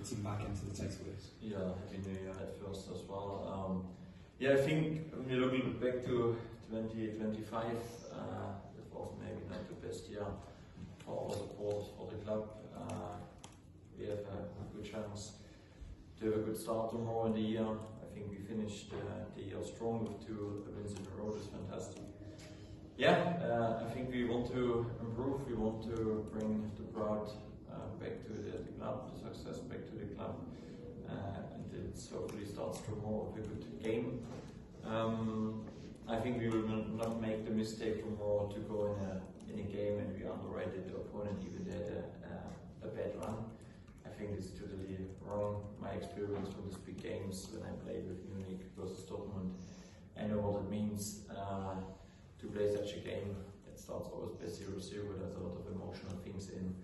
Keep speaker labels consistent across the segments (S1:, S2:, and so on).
S1: team back into the title race?
S2: Yeah, happy New Year at first as well. Yeah, I think when you look back to 2025, it was maybe not the best year for our supporters, for the club. We have a good chance to have a good start tomorrow in the year. I think we finished the year strong with 2 wins in a row. It's fantastic. Yeah, I think we want to improve. We want to bring the pride back to the club, the success back to the club, and it hopefully starts tomorrow with a good game. I think we will not make the mistake tomorrow to go in a game and we underrated the opponent, even they had a bad run. I think it's totally wrong. My experience from these big games when I played with Munich versus Dortmund, I know what it means to play such a game. It starts always by 0-0, there's a lot of emotional things in.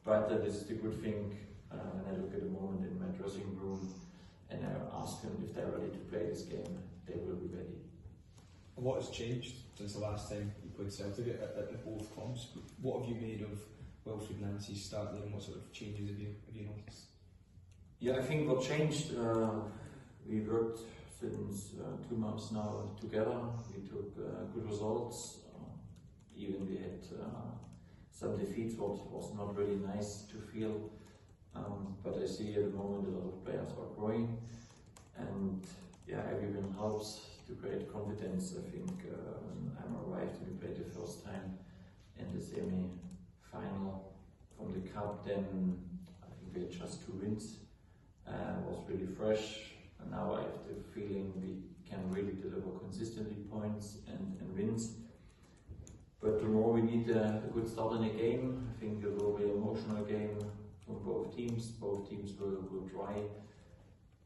S2: But this is the good thing when I look at the moment in my dressing room and I ask them if they're ready to play this game, they will be ready.
S1: What has changed since the last time you played Celtic at both clubs? What have you made of Wilfried Nancy's start there and what sort of changes have you noticed?
S2: Yeah, I think what changed, we worked since 2 months now together. We took good results. Even we had some defeats, what was not really nice to feel. But I see at the moment a lot of players are growing, and yeah, everyone helps to create confidence. I think when I'm arrived and we played the first time in the semi-final from the cup, then I think we had just 2 wins. It was really fresh, and now I have the feeling we can really deliver consistently points and wins. But tomorrow we need a good start in a game. I think it will be an emotional game from both teams. Both teams will try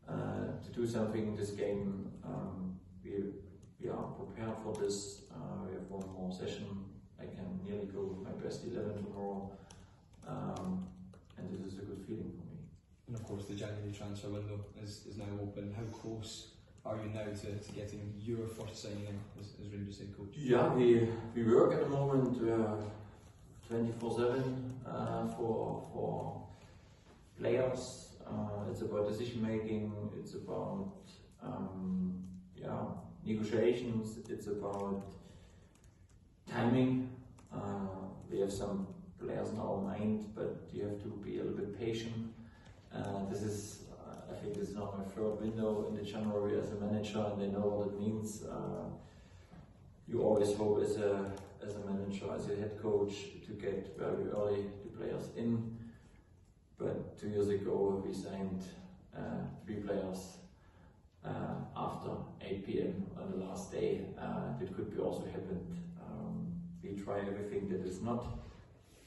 S2: to do something in this game. We are prepared for this. We have 1 more session. I can nearly go with my best 11 tomorrow. And this is a good feeling for me.
S1: And of course the January transfer window is now open. How close are you now to getting your first signing as Rangers head coach?
S2: Yeah, we work at the moment 24/7 for players. It's about decision making, it's about negotiations, it's about timing. We have some players in our mind, but you have to be a little bit patient. I think this is now my 3rd window in the January as a manager, and they know what it means. You always hope as a manager, as a head coach, to get very early the players in. But 2 years ago we signed 3 players after 8 p.m. on the last day. That could be also happened. We try everything that is not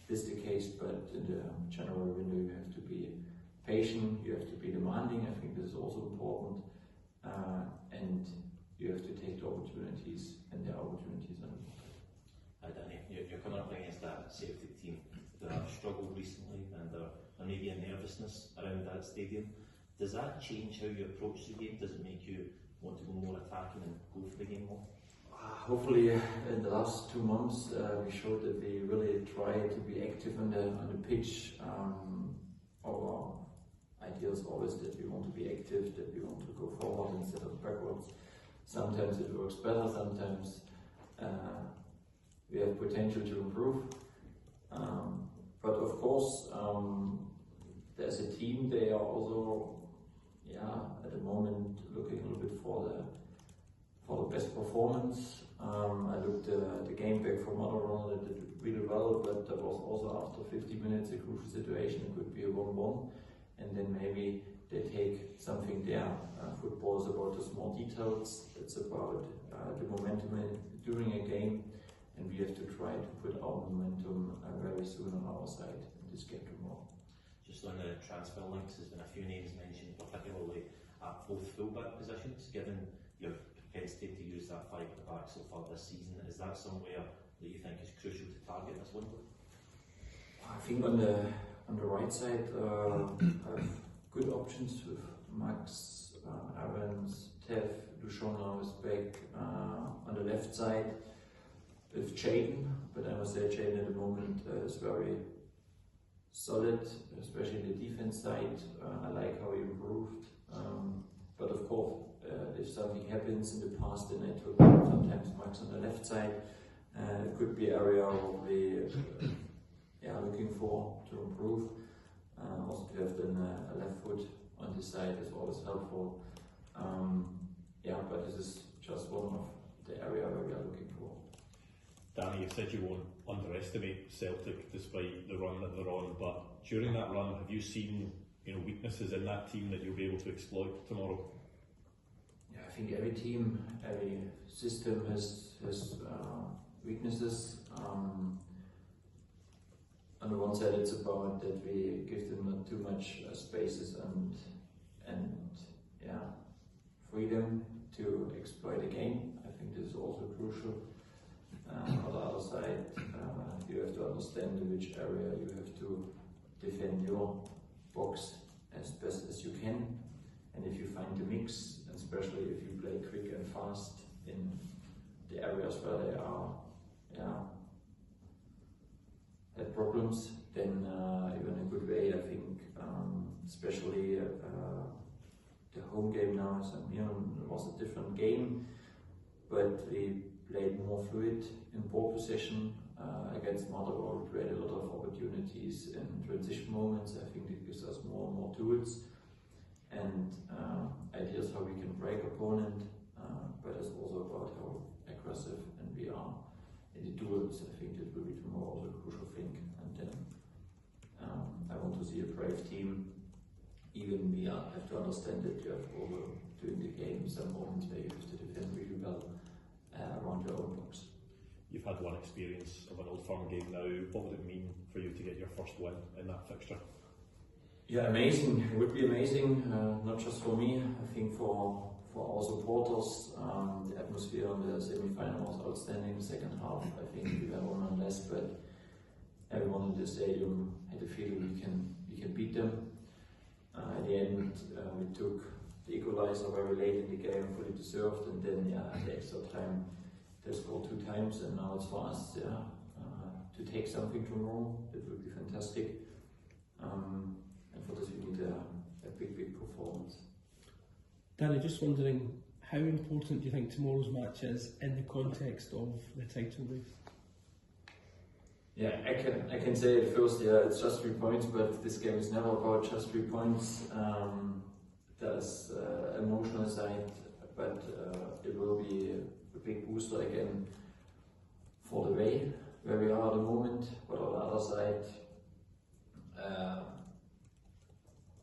S2: this the case, but in the January window you have to be patient, you have to be demanding. I think this is also important, and you have to take the opportunities, and the opportunities are important.
S3: Hi Danny, you're coming up against that Celtic team that have struggled recently, and there may be a nervousness around that stadium. Does that change how you approach the game? Does it make you want to go more attacking and go for the game more?
S2: Hopefully in the last 2 months we showed that we really try to be active on the pitch. Our idea is always that we want to be active, that we want to go forward instead of backwards. Sometimes it works better, sometimes we have potential to improve. But of course, there's a team, they are also at the moment looking a little bit for the best performance. I looked the game back from Motherwell, that did really well, but that was also after 50 minutes a crucial situation. It could be a 1-1, and then maybe they take something there. Football is about the small details, it's about the momentum during a game, and we have to try to put our momentum very soon on our side in this game tomorrow.
S3: Just on the transfer links, there's been a few names mentioned, particularly at both fullback positions, given your propensity to use that 5 at the back so far this season. Is that somewhere that you think is crucial to target this window?
S2: I think on the right side, I have good options with Max, Evans, Tev, Dushon now is back. On the left side with Jaden, but I must say Jaden at the moment is very solid, especially in the defense. defense side. I like how he improved. But of course, if something happens in the past, then I took sometimes marks on the left side. It could be area where we looking for to improve. Also to have then a left foot on this side is always helpful. But this is just one of the area where we are looking for.
S4: Danny, you said you won't underestimate Celtic despite the run that they're on, but during that run, have you seen weaknesses in that team that you'll be able to exploit tomorrow?
S2: Yeah, I think every team, every system has weaknesses. On the one side, it's about that we give them not too much spaces and freedom to exploit a game. I think this is also crucial. On the other side, you have to understand in which area you have to defend your box as best as you can. And if you find the mix, and especially if you play quick and fast in the areas where they are had problems, then even a good way, I think, especially the home game now, St. Mirren was a different game, but we played more fluid in ball possession. Against Motherwell, we created a lot of opportunities in transition moments. I think it gives us more and more tools and ideas how we can break opponent, but it's also about how aggressive and we are in the duels. I think that will be tomorrow also a crucial thing. And then I want to see a brave team. Even we have to understand that you have also during the game some moments where you have to defend really well around your own box.
S4: You've had one experience of an Old Firm game now. What would it mean for you to get your first win in that fixture?
S2: Yeah, amazing. It would be amazing, not just for me. I think for our supporters, the atmosphere on the semi-final was outstanding. The second half, I think we were one on less, but everyone in the stadium had a feeling we can beat them. At the end, we took the equalizer very late in the game, fully deserved, and then at the extra time they scored 2 times, and now it's for us to take something tomorrow. That would be fantastic. And for this we need a big performance.
S5: Danny, just wondering, how important do you think tomorrow's match is in the context of the title race?
S2: Yeah, I can say at first, it's just 3 points, but this game is never about just 3 points. There's emotional side, but it will be a big booster again for the way where we are at the moment. But on the other side,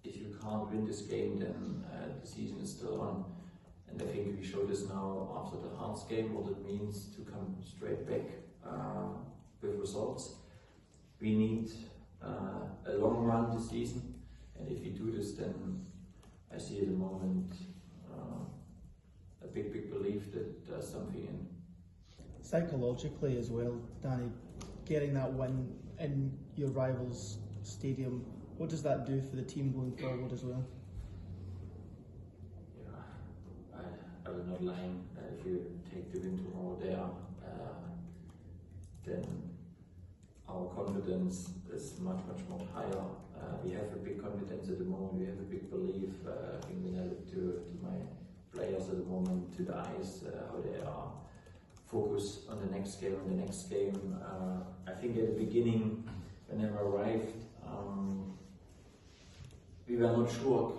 S2: if you can't win this game, then the season is still on. And I think we showed this now after the Hearts game, what it means to come straight back with results. We need a long run this season, and if we do this, then I see at the moment a big belief that there's something in.
S6: Psychologically as well, Danny, getting that win in your rival's stadium, what does that do for the team going forward as well?
S2: Yeah, I will not lie. If you take the win tomorrow there, then our confidence is much more higher. We have a big confidence at the moment. We have a big belief. I think we know it to my players at the moment, to the eyes, how they are focused on the next game. I think at the beginning, when I arrived, we were not sure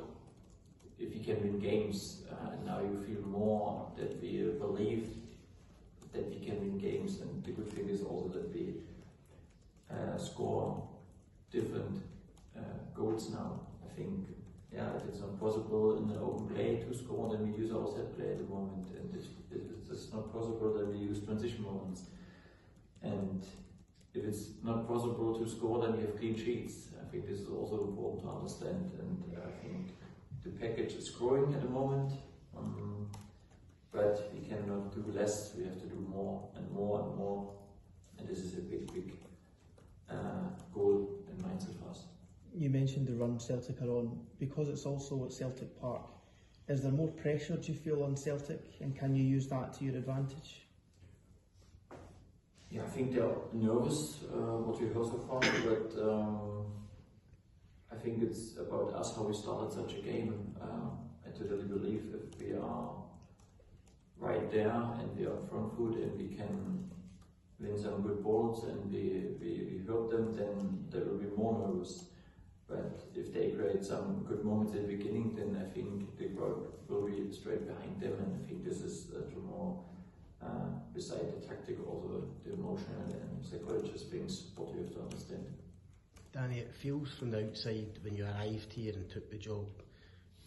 S2: if we can win games. Now you feel more that we believe that we can win games, and the good thing is also that we score different goals now. I think, if it's not possible in the open play to score, then we use our set play at the moment, and if it's not possible, then we use transition moments. And if it's not possible to score, then we have clean sheets. I think this is also important to understand, and I think the package is growing at the moment, but we cannot do less. We have to do more and more, and this is a big goal and mindset for us.
S6: You mentioned the run Celtic are on, because it's also at Celtic Park. Is there more pressure, do you feel, on Celtic, and can you use that to your advantage?
S2: Yeah, I think they're nervous, what we heard so far, but I think it's about us how we started such a game. I totally believe if we are right there and we are front foot and we can win some good balls and we hurt them, then they will be more nervous. But if they create some good moments at the beginning, then I think the crowd will be straight behind them, and I think this is more beside the tactic, also the emotional and psychologist things what you have to understand.
S7: Danny, it feels from the outside when you arrived here and took the job,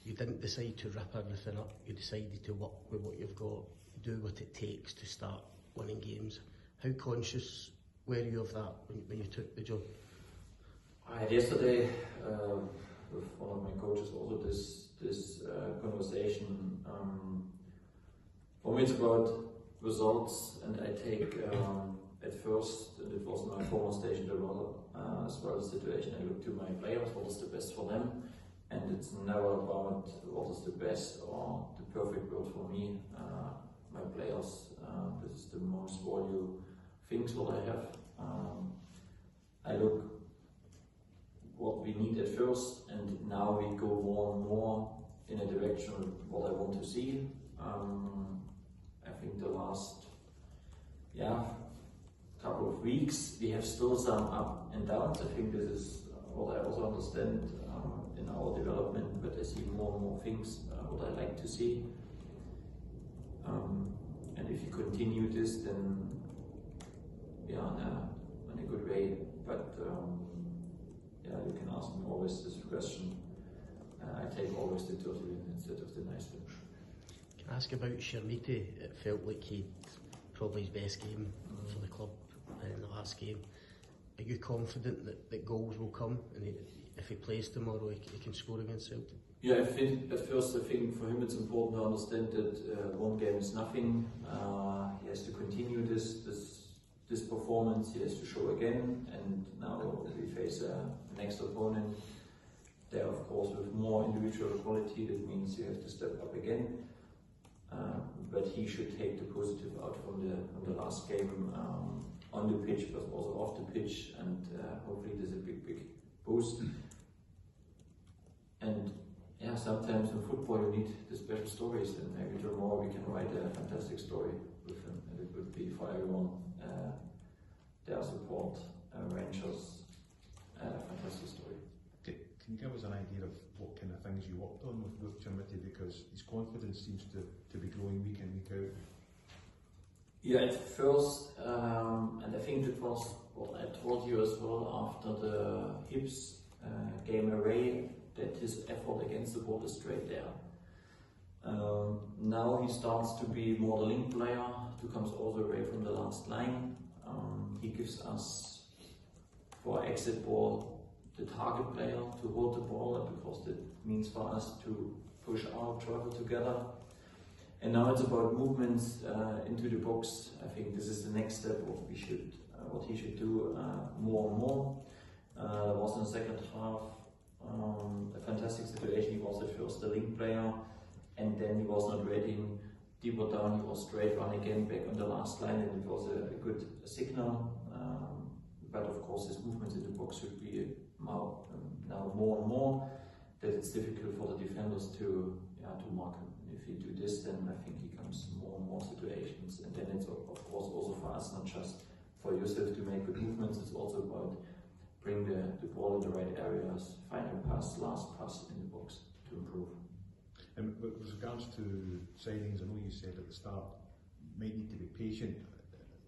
S7: you didn't decide to rip everything up, you decided to work with what you've got, do what it takes to start winning games. How conscious were you of that when you took the job?
S2: I had yesterday with one of my coaches also this conversation. For me it's about results, and I take at first, and it was my former station, the rather as well as situation, I look to my players, what is the best for them, and it's never about what is the best or the perfect word for me. My players, this is the most value things what I have. I look what we need at first, and now we go more and more in a direction what I want to see. I think the last couple of weeks we have still some up and downs. I think this is what I also understand in our development, but I see more and more things what I like to see. And if you continue this, then we are in a good way. But you can ask me always this question. I take always the dirty win instead of the nice win.
S7: Can I ask about Shermiti? It felt like he'd probably his best game for the club in the last game. Are you confident that goals will come, and if he plays tomorrow he can score against Celtic?
S2: Yeah, I think at first I think for him it's important to understand that one game is nothing. He has to continue this performance, he has to show again, and now we face a next opponent. There, of course, with more individual quality, that means you have to step up again. But he should take the positive out from the last game on the pitch, but also off the pitch, and hopefully there's a big boost. And yeah, sometimes in football you need the special stories, and maybe tomorrow we can write a fantastic story with him, and it would be for everyone. Their support, Rangers, fantastic story.
S8: Can you give us an idea of what kind of things you worked on with Shermiti, because his confidence seems to be growing week in, week out?
S2: Yeah, at first, and I think it was what I told you as well after the Hips game away, that his effort against the ball is straight there. Now he starts to be more the link player, who comes all the way from the last line. He gives us, for exit ball, the target player to hold the ball, because that means for us to push out, travel together. And now it's about movements into the box. I think this is the next step what he should do more and more. There was in the second half a fantastic situation. He was at first the link player, and then he was not ready. Deeper down, he was straight run again back on the last line, and it was a good signal. But of course, his movements in the box should be now more and more, that it's difficult for the defenders to mark him. If you do this, then I think he comes more and more situations, and then it's of course also for us, not just for yourself to make good movements. It's also about bring the ball in the right areas, final pass, last pass in the box to improve.
S8: And with regards to signings, I know you said at the start you might need to be patient.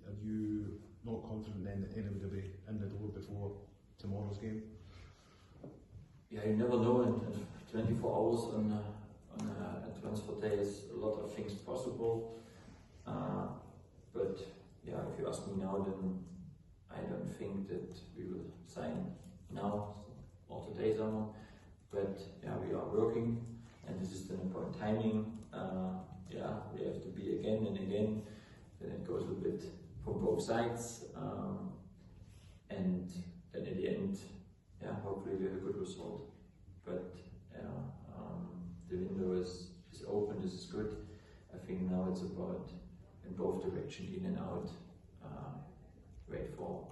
S8: Are you not confident then that anyone will be in the door before tomorrow's game?
S2: Yeah, you never know, and 24 hours on a transfer day is a lot of things possible. But yeah, if you ask me now, then I don't think that we will sign now or today someone. But yeah, we are working, and this is then about timing. We have to be again and again. Then it goes a bit from both sides, and then at the end, hopefully we have a good result. But the window is open. This is good. I think now it's about in both directions, in and out. Wait for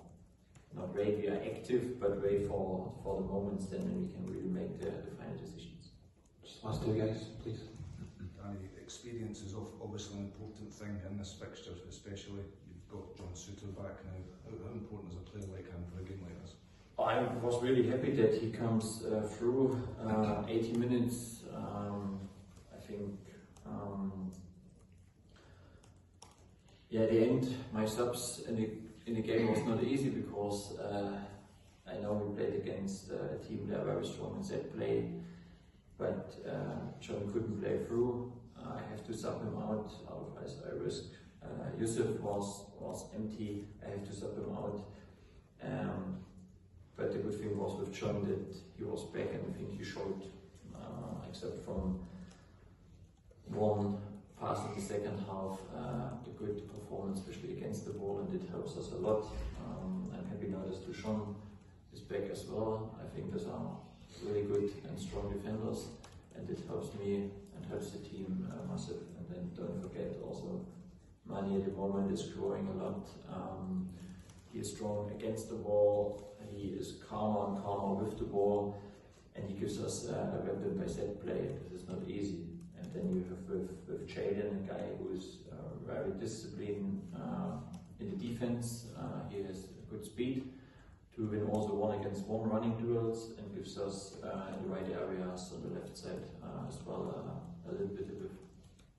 S2: not wait, we are active, but wait for the moments then when we can really make the final decisions.
S1: Just last two guys, please.
S8: Danny, experience is obviously an important thing in this fixture, especially. You've got John Suter back now. How important is a player like him for a game like this?
S2: I was really happy that he comes through 80 minutes. I think, yeah, at the end, my subs in the game was not easy because I know we played against a team that are very strong in set play, but John couldn't play through. I have to sub him out, otherwise I risk. Yusuf was empty, I have to sub him out. But the good thing was with John that he was back, and I think he showed, except from one pass in the second half, the good performance, especially against the ball, and it helps us a lot. I'm happy now that Duchamp is back as well. I think those are really good and strong defenders, and it helps me and helps the team massive. And then don't forget also, Mani at the moment is growing a lot. He is strong against the ball, he is calmer and calmer with the ball, and he gives us a weapon by set play. This is not easy. And then you have with Jaden, a guy who is very disciplined in the defense. He has good speed to win also 1-against-1 running duels, and gives us in the right areas on the left side as well a little bit of